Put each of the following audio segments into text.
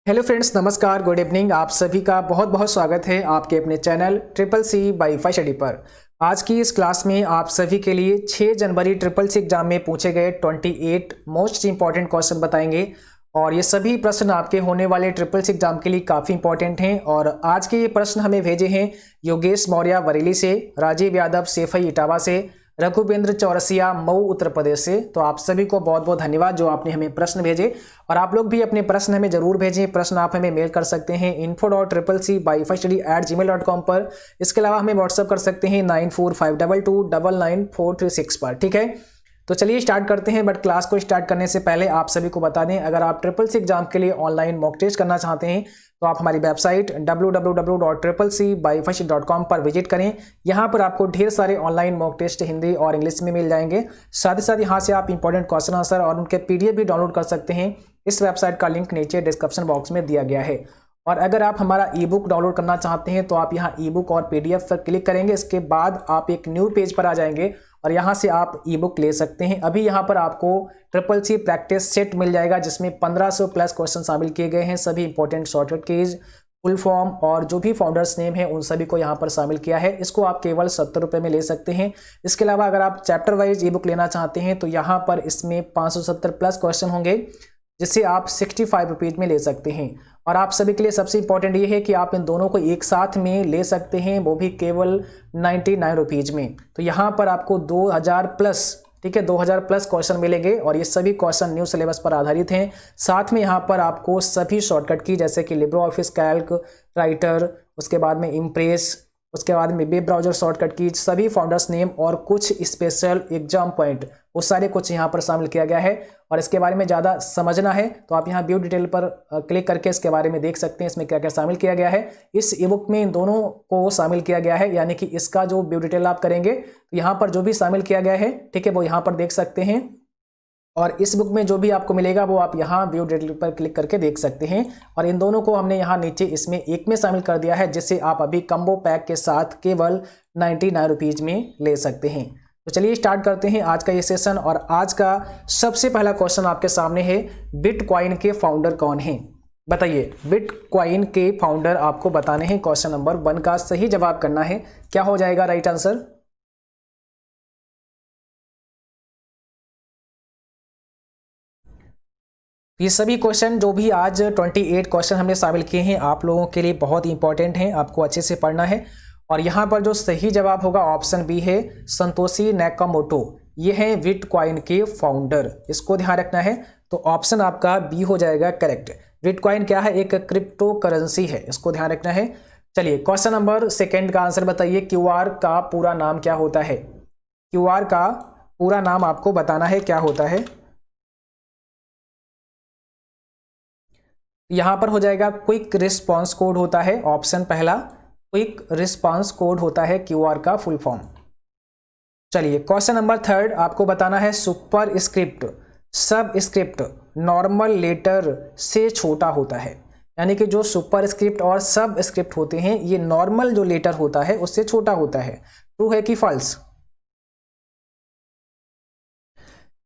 Hello friends, नमस्कार, good evening. आप सभी का बहुत बहुत स्वागत है आपके अपने channel triple C by fi study पर। आज की इस क्लास में आप सभी के लिए 6 जनवरी ट्रिपल सी एग्जाम में पूछे गए 28 मोस्ट इंपॉर्टेंट क्वेश्चन बताएंगे और ये सभी प्रश्न आपके होने वाले ट्रिपल सी एग्जाम के लिए काफ़ी इंपॉर्टेंट हैं। और आज के ये प्रश्न हमें भेजे हैं योगेश मौर्य बरेली से, राजीव यादव सेफई इटावा से, रघुवेंद्र चौरसिया मऊ उत्तर प्रदेश से। तो आप सभी को बहुत बहुत धन्यवाद जो आपने हमें प्रश्न भेजे और आप लोग भी अपने प्रश्न हमें जरूर भेजें। प्रश्न आप हमें मेल कर सकते हैं info.triplec@gmail.com पर। इसके अलावा हमें व्हाट्सअप कर सकते हैं 9452299436 पर। ठीक है, तो चलिए स्टार्ट करते हैं। बट क्लास को स्टार्ट करने से पहले आप सभी को बता दें, अगर आप ट्रिपल सी एग्जाम के लिए ऑनलाइन मॉक टेस्ट करना चाहते हैं तो आप हमारी वेबसाइट www.triplec.com पर विजिट करें। यहाँ पर आपको ढेर सारे ऑनलाइन मॉक टेस्ट हिंदी और इंग्लिश में मिल जाएंगे। साथ ही साथ यहाँ से आप इंपॉर्टेंट क्वेश्चन आंसर और उनके पीडीएफ भी डाउनलोड कर सकते हैं। इस वेबसाइट का लिंक नीचे डिस्क्रिप्शन बॉक्स में दिया गया है। और अगर आप हमारा ई बुक डाउनलोड करना चाहते हैं तो आप यहाँ ई बुक और पीडीएफ पर क्लिक करेंगे। इसके बाद आप एक न्यू पेज पर आ जाएंगे और यहाँ से आप ई बुक ले सकते हैं। अभी यहाँ पर आपको ट्रिपल सी प्रैक्टिस सेट मिल जाएगा जिसमें 1500 प्लस क्वेश्चन शामिल किए गए हैं। सभी important shortcut keys, full form और जो भी फाउंडर्स नेम है उन सभी को यहाँ पर शामिल किया है। इसको आप केवल 70 रुपये में ले सकते हैं। इसके अलावा अगर आप चैप्टर वाइज ई बुक लेना चाहते हैं तो यहाँ पर इसमें 570 प्लस क्वेश्चन होंगे जिसे आप 65 रुपीज़ में ले सकते हैं। और आप सभी के लिए सबसे इंपॉर्टेंट ये है कि आप इन दोनों को एक साथ में ले सकते हैं, वो भी केवल 99 रुपीज़ में। तो यहाँ पर आपको 2000 प्लस, ठीक है, 2000 प्लस क्वेश्चन मिलेंगे और ये सभी क्वेश्चन न्यू सिलेबस पर आधारित हैं। साथ में यहाँ पर आपको सभी शॉर्टकट की जैसे कि लिब्रो ऑफिस कैल्क, राइटर, उसके बाद में इम्प्रेस, उसके बाद में वेब ब्राउजर शॉर्टकट की, सभी फाउंडर्स नेम और कुछ स्पेशल एग्जाम पॉइंट, वो सारे कुछ यहाँ पर शामिल किया गया है। और इसके बारे में ज़्यादा समझना है तो आप यहाँ व्यू डिटेल पर क्लिक करके इसके बारे में देख सकते हैं इसमें क्या क्या शामिल किया गया है। इस ई बुक में इन दोनों को शामिल किया गया है, यानी कि इसका जो व्यू डिटेल आप करेंगे तो यहाँ पर जो भी शामिल किया गया है, ठीक है, वो यहाँ पर देख सकते हैं। और इस बुक में जो भी आपको मिलेगा वो आप यहाँ व्यू डिटेल पर क्लिक करके देख सकते हैं। और इन दोनों को हमने यहाँ नीचे इसमें एक में शामिल कर दिया है जिससे आप अभी कम्बो पैक के साथ केवल 99 रुपीज़ में ले सकते हैं। तो चलिए स्टार्ट करते हैं आज का ये सेशन। और आज का सबसे पहला क्वेश्चन आपके सामने है, बिटकॉइन के फाउंडर कौन हैं? बताइए, बिटकॉइन के फाउंडर आपको बताने हैं। क्वेश्चन नंबर 1 का सही जवाब करना है। क्या हो जाएगा राइट आंसर? ये सभी क्वेश्चन जो भी आज 28 क्वेश्चन हमने शामिल किए हैं आप लोगों के लिए बहुत इंपॉर्टेंट हैं, आपको अच्छे से पढ़ना है। और यहाँ पर जो सही जवाब होगा ऑप्शन बी है, संतोशी नाकामोटो। ये है बिटकॉइन के फाउंडर, इसको ध्यान रखना है। तो ऑप्शन आपका बी हो जाएगा करेक्ट। बिटकॉइन क्या है? एक क्रिप्टो करेंसी है, इसको ध्यान रखना है। चलिए क्वेश्चन नंबर 2 का आंसर बताइए। क्यूआर का पूरा नाम क्या होता है? क्यूआर का पूरा नाम आपको बताना है, क्या होता है? यहाँ पर हो जाएगा क्विक रिस्पॉन्स कोड होता है, ऑप्शन पहला क्विक रिस्पॉन्स कोड होता है क्यूआर का फुल फॉर्म। चलिए क्वेश्चन नंबर 3 आपको बताना है, सुपर स्क्रिप्ट सब स्क्रिप्ट नॉर्मल लेटर से छोटा होता है। यानी कि जो सुपर स्क्रिप्ट और सब स्क्रिप्ट होते हैं ये नॉर्मल जो लेटर होता है उससे छोटा होता है। ट्रू है कि फॉल्स?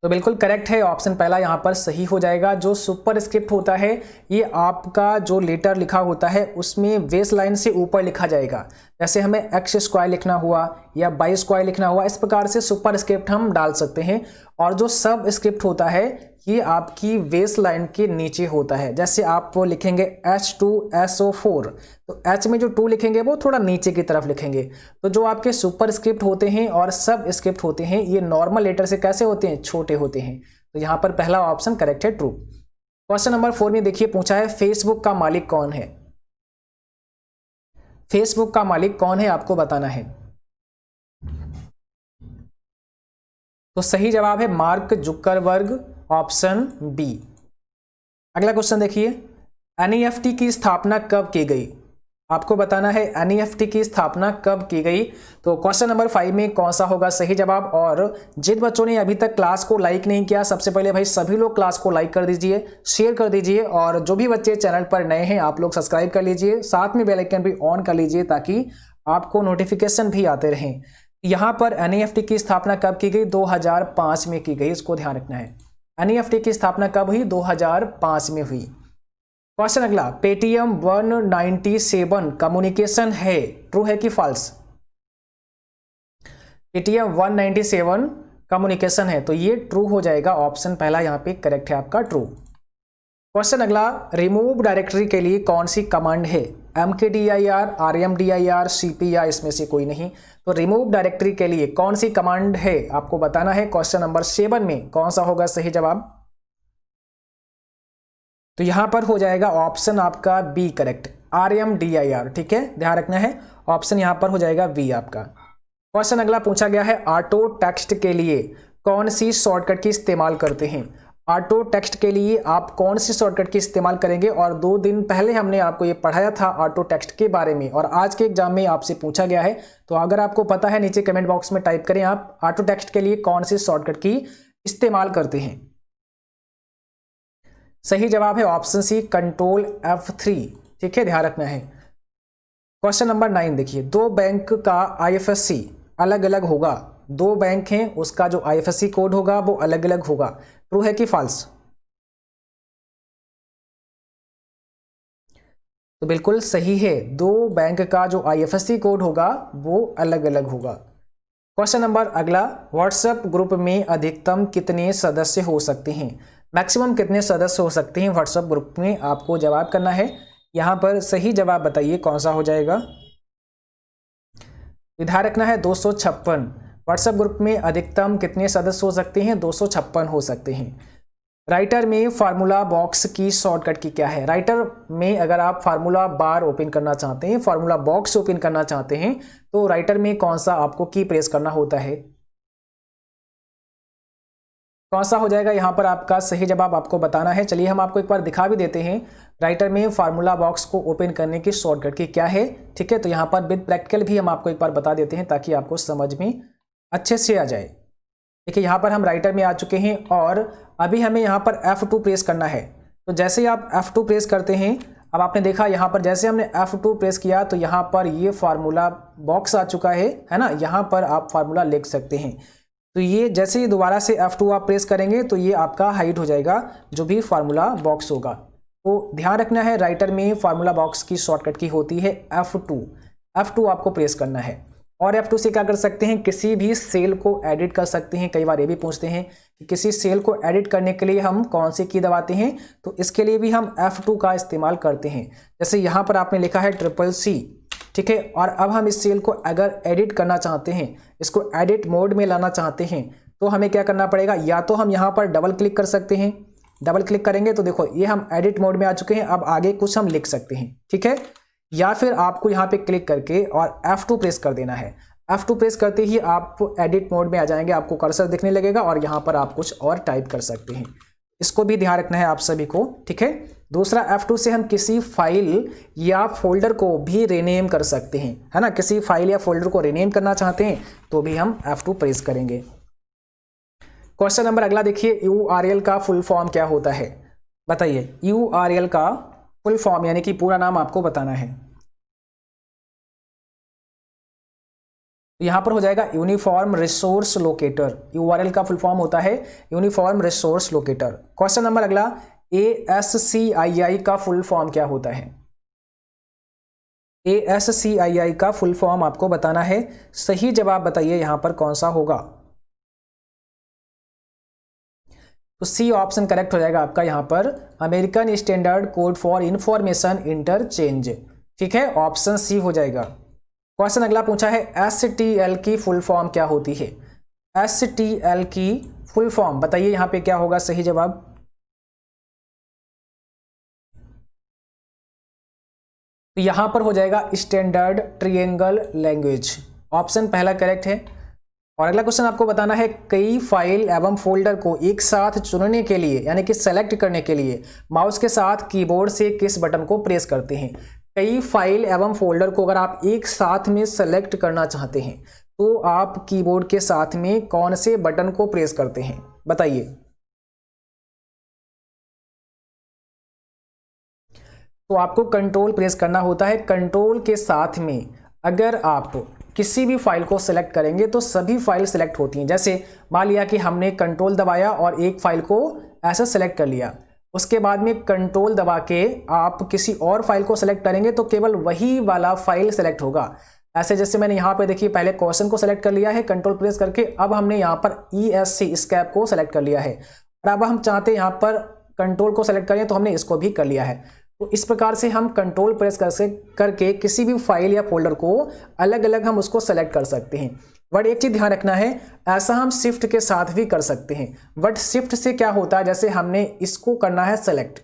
तो बिल्कुल करेक्ट है, ऑप्शन पहला यहाँ पर सही हो जाएगा। जो सुपर स्क्रिप्ट होता है ये आपका जो लेटर लिखा होता है उसमें बेस लाइन से ऊपर लिखा जाएगा। जैसे हमें एक्स स्क्वायर लिखना हुआ या बाई स्क्वायर लिखना हुआ, इस प्रकार से सुपर स्क्रिप्ट हम डाल सकते हैं। और जो सब स्क्रिप्ट होता है ये आपकी बेस लाइन के नीचे होता है। जैसे आप वो लिखेंगे H2SO4, तो H में जो 2 लिखेंगे वो थोड़ा नीचे की तरफ लिखेंगे। तो जो आपके सुपर स्क्रिप्ट होते हैं और सब स्क्रिप्ट होते हैं ये नॉर्मल लेटर से कैसे होते हैं? छोटे होते हैं। तो यहाँ पर पहला ऑप्शन करेक्ट है, ट्रू। क्वेश्चन नंबर 4 में देखिए पूछा है, फेसबुक का मालिक कौन है? फेसबुक का मालिक कौन है आपको बताना है। तो सही जवाब है मार्क जुकरबर्ग, ऑप्शन बी। अगला क्वेश्चन देखिए, एनईएफटी की स्थापना कब की गई? आपको बताना है एनईएफटी की स्थापना कब की गई। तो क्वेश्चन नंबर 5 में कौन सा होगा सही जवाब? और जिन बच्चों ने अभी तक क्लास को लाइक नहीं किया, सबसे पहले भाई सभी लोग क्लास को लाइक कर दीजिए, शेयर कर दीजिए। और जो भी बच्चे चैनल पर नए हैं आप लोग सब्सक्राइब कर लीजिए, साथ में बेल आइकन भी ऑन कर लीजिए ताकि आपको नोटिफिकेशन भी आते रहें। यहाँ पर एनईएफटी की स्थापना कब की गई? 2005 में की गई, इसको ध्यान रखना है। एनईएफटी की स्थापना कब हुई? 2005 में हुई। क्वेश्चन अगला, पेटीएम 197 कम्युनिकेशन है, ट्रू है कि फॉल्स? पेटीएम 197 कम्युनिकेशन है, तो ये ट्रू हो जाएगा, ऑप्शन पहला यहाँ पे करेक्ट है आपका, ट्रू। क्वेश्चन अगला, रिमूव डायरेक्टरी के लिए कौन सी कमांड है? mkdir, rmdir, cp या इसमें से कोई नहीं। तो रिमूव डायरेक्टरी के लिए कौन सी कमांड है आपको बताना है। क्वेश्चन नंबर 7 में कौन सा होगा सही जवाब? तो यहां पर हो जाएगा ऑप्शन आपका बी करेक्ट, rmdir। ठीक है, ध्यान रखना है, ऑप्शन यहां पर हो जाएगा बी आपका। क्वेश्चन अगला पूछा गया है, ऑटो टेक्स्ट के लिए कौन सी शॉर्टकट की इस्तेमाल करते हैं? ऑटो टेक्स्ट के लिए आप कौन सी शॉर्टकट की इस्तेमाल करेंगे? और 2 दिन पहले हमने आपको ये पढ़ाया था ऑटो टेक्स्ट के बारे में, और आज के एग्जाम में आपसे पूछा गया है। तो अगर आपको पता है नीचे कमेंट बॉक्स में टाइप करें आप ऑटो टेक्स्ट के लिए कौन सी शॉर्टकट की इस्तेमाल करते हैं। सही जवाब है ऑप्शन सी, कंट्रोल F3। ठीक है, ध्यान रखना है। क्वेश्चन नंबर 9 देखिए, 2 बैंक का IFSC अलग अलग होगा। 2 बैंक हैं, उसका जो IFSC कोड होगा वो अलग अलग होगा, ट्रू है कि फॉल्स? तो बिल्कुल सही है, 2 बैंक का जो IFSC कोड होगा वो अलग अलग होगा। क्वेश्चन नंबर अगला, व्हाट्सएप ग्रुप में अधिकतम कितने सदस्य हो सकते हैं? मैक्सिमम कितने सदस्य हो सकते हैं व्हाट्सएप ग्रुप में, आपको जवाब करना है। यहां पर सही जवाब बताइए कौन सा हो जाएगा। ध्यान रखना है 256। व्हाट्सएप ग्रुप में अधिकतम कितने सदस्य हो सकते हैं? 256 हो सकते हैं। राइटर में फार्मूला बॉक्स की शॉर्टकट की क्या है? राइटर में अगर आप फार्मूला बार ओपन करना चाहते हैं, फार्मूला बॉक्स ओपन करना चाहते हैं, तो राइटर में कौन सा आपको की प्रेस करना होता है? कौन सा हो जाएगा यहाँ पर आपका सही जवाब आपको बताना है। चलिए हम आपको एक बार दिखा भी देते हैं राइटर में फार्मूला बॉक्स को ओपन करने की शॉर्टकट की क्या है। ठीक है, तो यहाँ पर विद प्रैक्टिकल भी हम आपको एक बार बता देते हैं ताकि आपको समझ में अच्छे से आ जाए। देखिए यहाँ पर हम राइटर में आ चुके हैं और अभी हमें यहाँ पर F2 प्रेस करना है। तो जैसे ही आप F2 प्रेस करते हैं, अब आपने देखा यहाँ पर जैसे हमने F2 प्रेस किया तो यहाँ पर ये फार्मूला बॉक्स आ चुका है ना। यहाँ पर आप फार्मूला लिख सकते हैं। तो ये जैसे ही दोबारा से F2 आप प्रेस करेंगे तो ये आपका हाइड हो जाएगा जो भी फार्मूला बॉक्स होगा। तो ध्यान रखना है, राइटर में फार्मूला बॉक्स की शॉर्टकट की होती है F2। F2 आपको प्रेस करना है और F2 से क्या कर सकते हैं, किसी भी सेल को एडिट कर सकते हैं। कई बार ये भी पूछते हैं कि किसी सेल को एडिट करने के लिए हम कौन सी की दबाते हैं, तो इसके लिए भी हम F2 का इस्तेमाल करते हैं। जैसे यहाँ पर आपने लिखा है CCC, ठीक है, और अब हम इस सेल को अगर एडिट करना चाहते हैं, इसको एडिट मोड में लाना चाहते हैं, तो हमें क्या करना पड़ेगा, या तो हम यहाँ पर डबल क्लिक कर सकते हैं। डबल क्लिक करेंगे तो देखो ये हम एडिट मोड में आ चुके हैं। अब आगे कुछ हम लिख सकते हैं, ठीक है, या फिर आपको यहाँ पे क्लिक करके और F2 प्रेस कर देना है। F2 प्रेस करते ही आप एडिट मोड में आ जाएंगे, आपको कर्सर दिखने लगेगा और यहाँ पर आप कुछ और टाइप कर सकते हैं। इसको भी ध्यान रखना है आप सभी को, ठीक है। दूसरा, F2 से हम किसी फाइल या फोल्डर को भी रीनेम कर सकते हैं, है ना। किसी फाइल या फोल्डर को रीनेम करना चाहते हैं तो भी हम F2 प्रेस करेंगे। क्वेश्चन नंबर अगला देखिए, URL का फुल फॉर्म क्या होता है, बताइए। URL का फुल फॉर्म यानी कि पूरा नाम आपको बताना है। यहां पर हो जाएगा यूनिफॉर्म रिसोर्स लोकेटर। URL का फुल फॉर्म होता है uniform resource locator. Question number अगला, ASCII का फुल फॉर्म क्या होता है। ASCII का फुल फॉर्म आपको बताना है। सही जवाब बताइए यहां पर कौन सा होगा। तो सी ऑप्शन करेक्ट हो जाएगा आपका यहां पर, American standard code for information interchange. ठीक है, ऑप्शन सी हो जाएगा। क्वेश्चन अगला पूछा है, STL की फुल फॉर्म क्या होती है। STL की फुल फॉर्म बताइए यहां पे क्या होगा सही जवाब। तो यहां पर हो जाएगा स्टैंडर्ड ट्रायंगल लैंग्वेज, ऑप्शन पहला करेक्ट है। और अगला क्वेश्चन आपको बताना है, कई फाइल एवं फोल्डर को एक साथ चुनने के लिए यानी कि सेलेक्ट करने के लिए माउस के साथ कीबोर्ड से किस बटन को प्रेस करते हैं। कई फाइल एवं फोल्डर को अगर आप एक साथ में सेलेक्ट करना चाहते हैं तो आप कीबोर्ड के साथ में कौन से बटन को प्रेस करते हैं, बताइए। तो आपको कंट्रोल प्रेस करना होता है। कंट्रोल के साथ में अगर आप किसी भी फाइल को सिलेक्ट करेंगे तो सभी फाइल सिलेक्ट होती हैं। जैसे मान लिया कि हमने कंट्रोल दबाया और एक फाइल को ऐसा सिलेक्ट कर लिया, उसके बाद में कंट्रोल दबा के आप किसी और फाइल को सेलेक्ट करेंगे तो केवल वही वाला फाइल सेलेक्ट होगा। ऐसे जैसे मैंने यहाँ पे देखिए पहले क्वेश्चन को सेलेक्ट कर लिया है कंट्रोल प्रेस करके, अब हमने यहाँ पर ESC स्कैप को सेलेक्ट कर लिया है और अब हम चाहते हैं यहाँ पर कंट्रोल को सेलेक्ट करें तो हमने इसको भी कर लिया है। तो इस प्रकार से हम कंट्रोल प्रेस करके किसी भी फाइल या फोल्डर को अलग अलग हम उसको सेलेक्ट कर सकते हैं। बट एक चीज़ ध्यान रखना है, ऐसा हम शिफ्ट के साथ भी कर सकते हैं। बट शिफ्ट से क्या होता है, जैसे हमने इसको करना है सेलेक्ट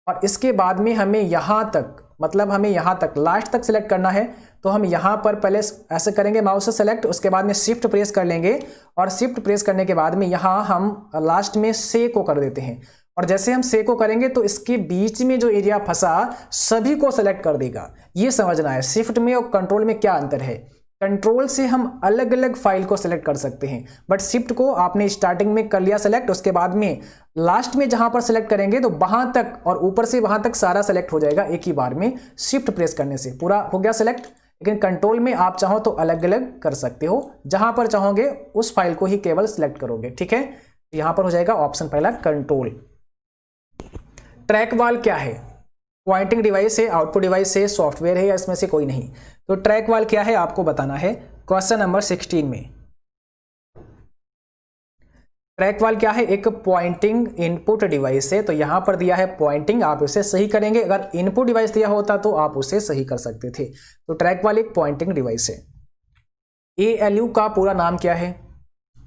और इसके बाद में हमें यहाँ तक, मतलब हमें यहाँ तक लास्ट तक सेलेक्ट करना है, तो हम यहाँ पर पहले ऐसे करेंगे माउस से सेलेक्ट, उसके बाद में शिफ्ट प्रेस कर लेंगे और शिफ्ट प्रेस करने के बाद में यहाँ हम लास्ट में से को कर देते हैं और जैसे हम से को करेंगे तो इसके बीच में जो एरिया फंसा सभी को सेलेक्ट कर देगा। ये समझना है शिफ्ट में और कंट्रोल में क्या अंतर है। कंट्रोल से हम अलग अलग फाइल को सेलेक्ट कर सकते हैं, बट शिफ्ट को आपने स्टार्टिंग में कर लिया सेलेक्ट, उसके बाद में लास्ट में जहां पर सेलेक्ट करेंगे तो वहां तक और ऊपर से वहां तक सारा सेलेक्ट हो जाएगा एक ही बार में। शिफ्ट प्रेस करने से पूरा हो गया सेलेक्ट। लेकिन कंट्रोल में आप चाहो तो अलग अलग कर सकते हो, जहां पर चाहोगे उस फाइल को ही केवल सिलेक्ट करोगे। ठीक है, यहां पर हो जाएगा ऑप्शन पहला कंट्रोल। ट्रैक वाल क्या है? पॉइंटिंग डिवाइस है, आउटपुट डिवाइस है, सॉफ्टवेयर है या इसमें से कोई नहीं? तो ट्रैक वाल क्या है आपको बताना है क्वेश्चन नंबर 16 में। ट्रैक वाल क्या है? एक पॉइंटिंग इनपुट डिवाइस है। तो यहां पर दिया है पॉइंटिंग, आप इसे सही करेंगे। अगर इनपुट डिवाइस दिया होता तो आप उसे सही कर सकते थे। तो ट्रैक वाल एक पॉइंटिंग डिवाइस है। ALU का पूरा नाम क्या है?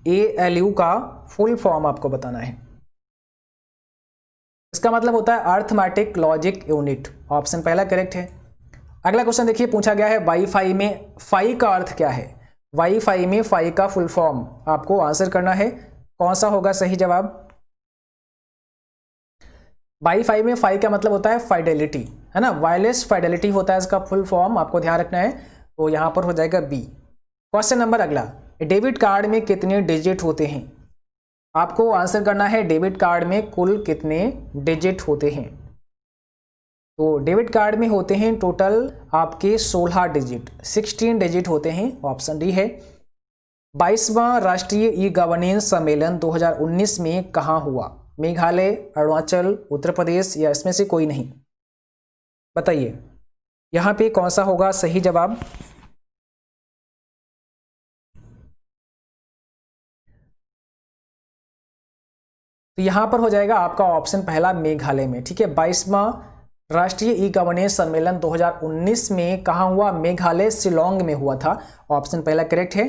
ALU का फुल फॉर्म आपको बताना है। इसका मतलब होता है अर्थमेटिक लॉजिक यूनिट। ऑप्शन पहला करेक्ट है। अगला क्वेश्चन देखिए, पूछा गया है वाईफाई में फाई का अर्थ क्या है? वाईफाई में फाई का फुल फॉर्म आपको आंसर करना है। कौन सा होगा सही जवाब? वाईफाई में फाई का मतलब होता है फाइडेलिटी, है ना, वायरलेस फाइडेलिटी होता है इसका फुल फॉर्म, आपको ध्यान रखना है। तो यहां पर हो जाएगा बी। क्वेश्चन नंबर अगला, डेबिट कार्ड में कितने डिजिट होते हैं? आपको आंसर करना है डेबिट कार्ड में कुल कितने डिजिट होते हैं। तो डेबिट कार्ड में होते हैं टोटल आपके 16 डिजिट, 16 डिजिट होते हैं। ऑप्शन डी है। 22वां राष्ट्रीय ई गवर्नेंस सम्मेलन 2019 में कहाँ हुआ? मेघालय, अरुणाचल, उत्तर प्रदेश या इसमें से कोई नहीं? बताइए यहाँ पे कौन सा होगा सही जवाब? तो यहां पर हो जाएगा आपका ऑप्शन पहला मेघालय में। ठीक है, 22वां राष्ट्रीय ई गवर्नेंस सम्मेलन 2019 में कहाँ हुआ? मेघालय शिलोंग में हुआ था। ऑप्शन पहला करेक्ट है।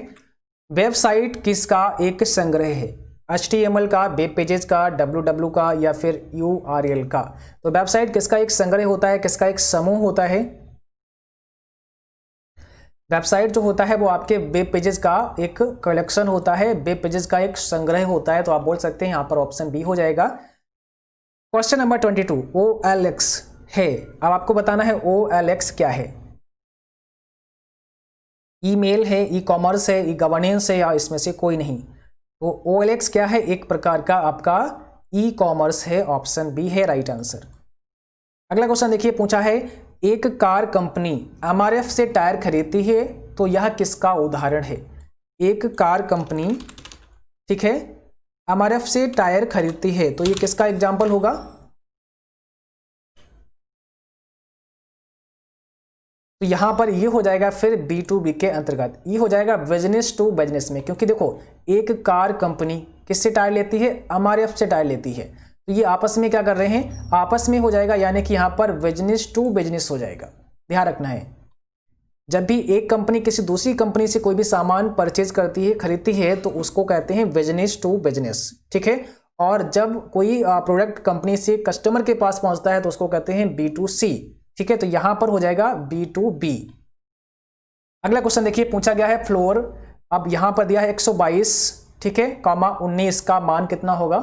वेबसाइट किसका एक संग्रह है? HTML का, वेब पेजेस का, www का या फिर URL का? तो वेबसाइट किसका एक संग्रह होता है, किसका एक समूह होता है? वेबसाइट जो होता है वो आपके वेब पेजेस का एक कलेक्शन होता है, वेब पेजेस का एक संग्रह होता है। तो आप बोल सकते हैं यहाँ पर ऑप्शन बी हो जाएगा। क्वेश्चन नंबर 22, OLX है। अब आपको बताना है OLX क्या है। ईमेल है, ई कॉमर्स है, ई गवर्नेंस है या इसमें से कोई नहीं? तो OLX क्या है? एक प्रकार का आपका ई कॉमर्स है। ऑप्शन बी है राइट आंसर। अगला क्वेश्चन देखिए, पूछा है एक कार कंपनी MRF से टायर खरीदती है तो यह किसका उदाहरण है? एक कार कंपनी, ठीक है, MRF से टायर खरीदती है तो ये किसका एग्जाम्पल होगा? तो यहां पर ये हो जाएगा फिर B2B के अंतर्गत, ये हो जाएगा बिजनेस टू बिजनेस में। क्योंकि देखो एक कार कंपनी किससे टायर लेती है? MRF से टायर लेती है। तो ये आपस में क्या कर रहे हैं? आपस में हो जाएगा, यानी कि यहाँ पर बिजनेस टू बिजनेस हो जाएगा। ध्यान रखना है, जब भी एक कंपनी किसी दूसरी कंपनी से कोई भी सामान परचेज करती है, खरीदती है, तो उसको कहते हैं बिजनेस टू बिजनेस। ठीक है, और जब कोई प्रोडक्ट कंपनी से कस्टमर के पास पहुंचता है तो उसको कहते हैं B2C। ठीक है, तो यहां पर हो जाएगा B2B। अगला क्वेश्चन देखिए, पूछा गया है फ्लोर, अब यहां पर दिया है 122, ठीक है, कामा 19 का मान कितना होगा?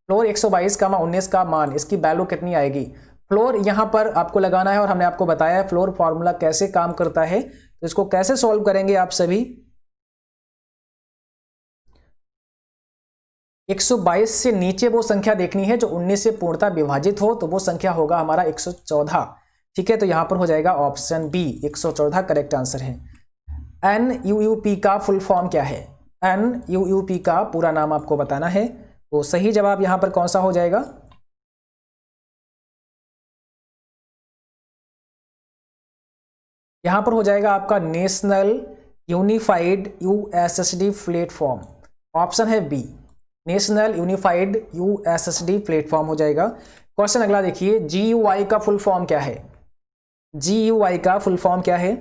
फ्लोर 122 कामा 19 का मान, इसकी वैल्यू कितनी आएगी? फ्लोर यहां पर आपको लगाना है और हमने आपको बताया है फ्लोर फॉर्मूला कैसे काम करता है। तो इसको कैसे सॉल्व करेंगे आप सभी? 122 से नीचे वो संख्या देखनी है जो 19 से पूर्णतः विभाजित हो, तो वो संख्या होगा हमारा 114। ठीक है, तो यहां पर हो जाएगा ऑप्शन बी 114 करेक्ट आंसर है। NUUP का फुल फॉर्म क्या है? NUUP का पूरा नाम आपको बताना है। तो सही जवाब यहां पर कौन सा हो जाएगा? यहाँ पर हो जाएगा आपका national unified USSD platform, option है B, national unified USSD platform हो जाएगा। क्वेश्चन अगला देखिए, जीयूआई का फुल फॉर्म क्या है? जीयूआई का फुल फॉर्म क्या है?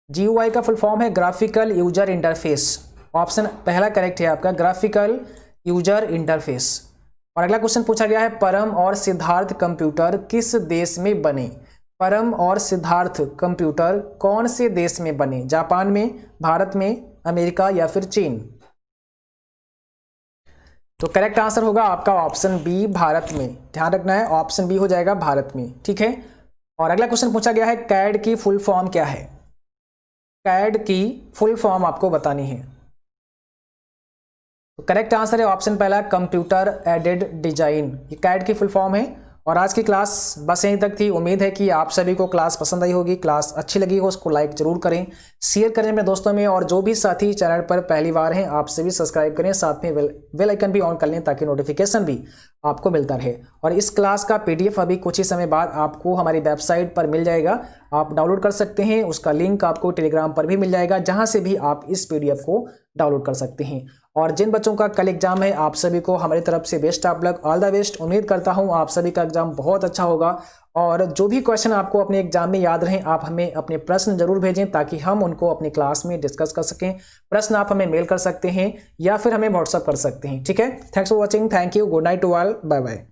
जीयूआई का फुल फॉर्म है ग्राफिकल यूजर इंटरफेस, ऑप्शन पहला करेक्ट है आपका, ग्राफिकल यूजर इंटरफेस। और अगला क्वेश्चन पूछा गया है, परम और सिद्धार्थ कंप्यूटर किस देश में बने? परम और सिद्धार्थ कंप्यूटर कौन से देश में बने? जापान में, भारत में, अमेरिका या फिर चीन? तो करेक्ट आंसर होगा आपका ऑप्शन बी, भारत में। ध्यान रखना है, ऑप्शन बी हो जाएगा भारत में, ठीक है। और अगला क्वेश्चन पूछा गया है, कैड की फुल फॉर्म क्या है? कैड की फुल फॉर्म आपको बतानी है। तो करेक्ट आंसर है ऑप्शन पहला, कंप्यूटर एडेड डिजाइन, ये कैड की फुल फॉर्म है। और आज की क्लास बस यहीं तक थी। उम्मीद है कि आप सभी को क्लास पसंद आई होगी, क्लास अच्छी लगी हो उसको लाइक जरूर करें, शेयर करें अपने दोस्तों में, और जो भी साथी चैनल पर पहली बार हैं आप सभी सब्सक्राइब करें, साथ में बेल आइकन भी ऑन कर लें ताकि नोटिफिकेशन भी आपको मिलता रहे। और इस क्लास का PDF अभी कुछ ही समय बाद आपको हमारी वेबसाइट पर मिल जाएगा, आप डाउनलोड कर सकते हैं। उसका लिंक आपको टेलीग्राम पर भी मिल जाएगा, जहाँ से भी आप इस PDF को डाउनलोड कर सकते हैं। और जिन बच्चों का कल एग्जाम है, आप सभी को हमारी तरफ से best of luck, all the best. उम्मीद करता हूं आप सभी का एग्जाम बहुत अच्छा होगा। और जो भी क्वेश्चन आपको अपने एग्जाम में याद रहें, आप हमें अपने प्रश्न जरूर भेजें ताकि हम उनको अपनी क्लास में डिस्कस कर सकें। प्रश्न आप हमें मेल कर सकते हैं या फिर हमें व्हाट्सअप कर सकते हैं, ठीक है। Thanks for watching, thank you, good night to all, bye bye.